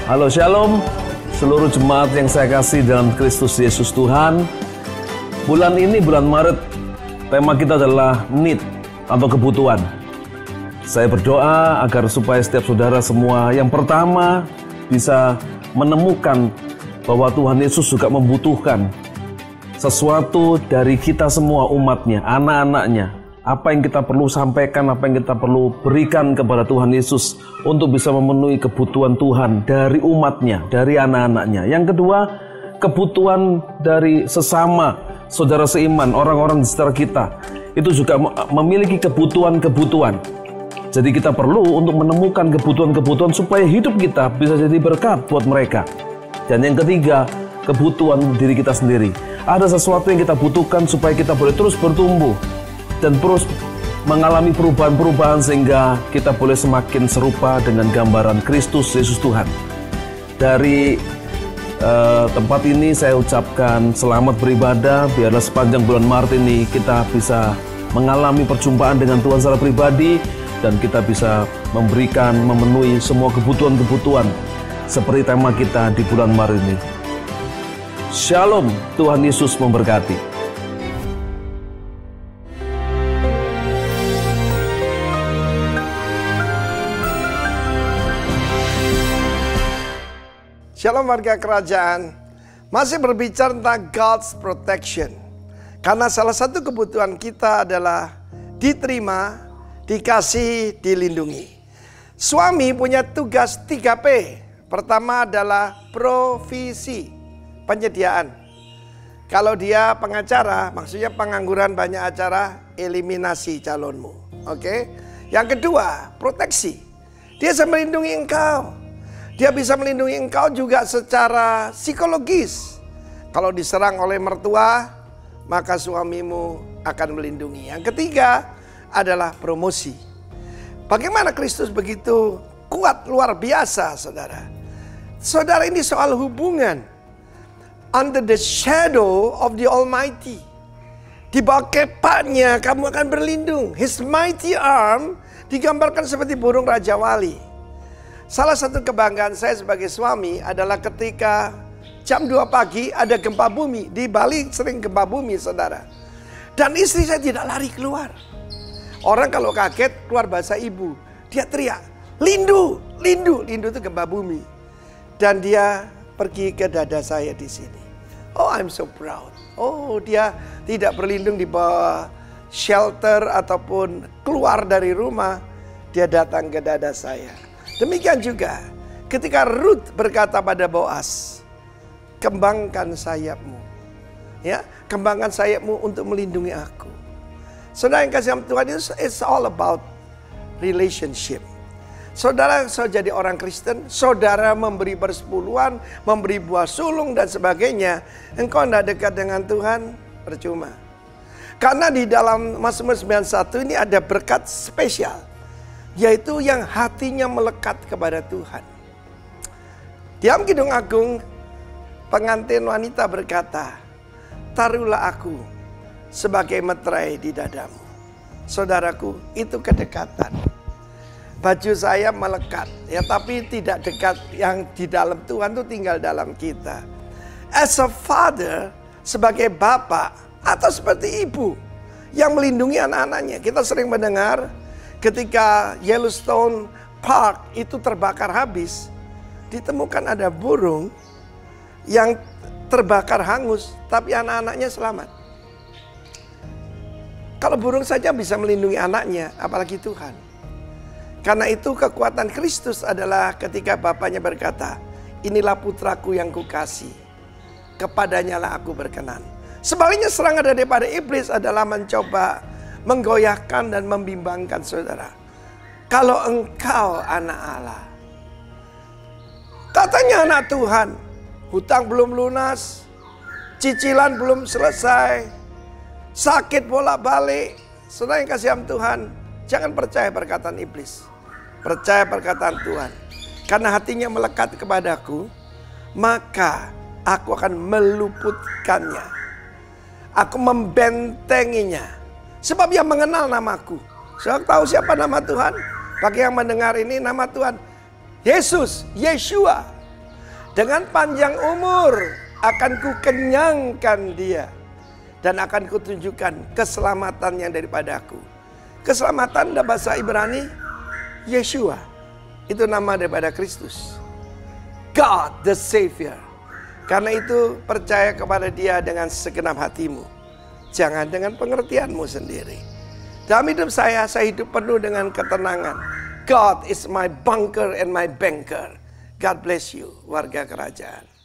Halo Shalom, seluruh jemaat yang saya kasih dalam Kristus Yesus Tuhan. Bulan ini, bulan Maret, tema kita adalah need atau kebutuhan. Saya berdoa agar supaya setiap saudara semua yang pertama bisa menemukan bahwa Tuhan Yesus juga membutuhkan sesuatu dari kita semua umatnya, anak-anaknya. Apa yang kita perlu sampaikan, apa yang kita perlu berikan kepada Tuhan Yesus untuk bisa memenuhi kebutuhan Tuhan dari umatnya, dari anak-anaknya. Yang kedua, kebutuhan dari sesama saudara seiman, orang-orang di sekitar kita. Itu juga memiliki kebutuhan-kebutuhan. Jadi kita perlu untuk menemukan kebutuhan-kebutuhan supaya hidup kita bisa jadi berkat buat mereka. Dan yang ketiga, kebutuhan diri kita sendiri. Ada sesuatu yang kita butuhkan supaya kita boleh terus bertumbuh dan terus mengalami perubahan-perubahan sehingga kita boleh semakin serupa dengan gambaran Kristus Yesus Tuhan. Dari tempat ini saya ucapkan selamat beribadah. Biarlah sepanjang bulan Maret ini kita bisa mengalami perjumpaan dengan Tuhan secara pribadi dan kita bisa memberikan, memenuhi semua kebutuhan-kebutuhan seperti tema kita di bulan Maret ini. Shalom, Tuhan Yesus memberkati. Shalom warga kerajaan, masih berbicara tentang God's protection. Karena salah satu kebutuhan kita adalah diterima, dikasih, dilindungi. Suami punya tugas 3P. Pertama adalah provisi, penyediaan. Kalau dia pengacara, maksudnya pengangguran banyak acara, eliminasi calonmu. Oke? Yang kedua, proteksi. Dia bisa melindungi engkau. Dia bisa melindungi engkau juga secara psikologis. Kalau diserang oleh mertua, maka suamimu akan melindungi. Yang ketiga adalah promosi. Bagaimana Kristus begitu kuat, luar biasa, saudara. Saudara, ini soal hubungan. Under the shadow of the Almighty. Di bawah kepaknya kamu akan berlindung. His mighty arm digambarkan seperti burung Raja Wali. Salah satu kebanggaan saya sebagai suami adalah ketika jam 2 pagi ada gempa bumi. Di Bali sering gempa bumi, saudara. Dan istri saya tidak lari keluar. Orang kalau kaget keluar bahasa ibu. Dia teriak, lindu, lindu. Lindu itu gempa bumi. Dan dia pergi ke dada saya di sini. Oh, I'm so proud. Oh, dia tidak berlindung di bawah shelter ataupun keluar dari rumah. Dia datang ke dada saya. Demikian juga ketika Ruth berkata pada Boaz, kembangkan sayapmu. Ya, kembangkan sayapmu untuk melindungi aku. Saudara yang kasih Tuhan, it's all about relationship. Saudara jadi orang Kristen, saudara memberi persepuluhan, memberi buah sulung dan sebagainya, engkau tidak dekat dengan Tuhan, percuma. Karena di dalam Mazmur 91 ini ada berkat spesial. Yaitu yang hatinya melekat kepada Tuhan. Di dalam Kidung Agung, pengantin wanita berkata, taruhlah aku sebagai meterai di dadamu. Saudaraku, itu kedekatan. Baju saya melekat, ya, tapi tidak dekat. Yang di dalam Tuhan itu tinggal dalam kita. As a father, sebagai bapak atau seperti ibu yang melindungi anak-anaknya. Kita sering mendengar ketika Yellowstone Park itu terbakar habis, ditemukan ada burung yang terbakar hangus, tapi anak-anaknya selamat. Kalau burung saja bisa melindungi anaknya, apalagi Tuhan. Karena itu kekuatan Kristus adalah ketika Bapaknya berkata, inilah putraku yang kukasih, kepadanya lah aku berkenan. Sebaliknya serangan daripada iblis adalah mencoba menggoyahkan dan membimbangkan saudara. Kalau engkau anak Allah, katanya anak Tuhan, hutang belum lunas, cicilan belum selesai, sakit bolak-balik. Saudara yang kasih Tuhan, jangan percaya perkataan iblis. Percaya perkataan Tuhan. Karena hatinya melekat kepadaku, maka aku akan meluputkannya. Aku membentenginya. Sebab yang mengenal namaku. Saya tahu siapa nama Tuhan? Bagi yang mendengar ini, nama Tuhan Yesus, Yeshua. Dengan panjang umur akan kukenyangkan dia. Dan akan kutunjukkan keselamatan yang daripadaku. Keselamatan dalam bahasa Ibrani, Yeshua. Itu nama daripada Kristus. God the Savior. Karena itu percaya kepada dia dengan segenap hatimu. Jangan dengan pengertianmu sendiri. Dalam hidup saya hidup penuh dengan ketenangan. God is my bunker and my banker. God bless you, warga kerajaan.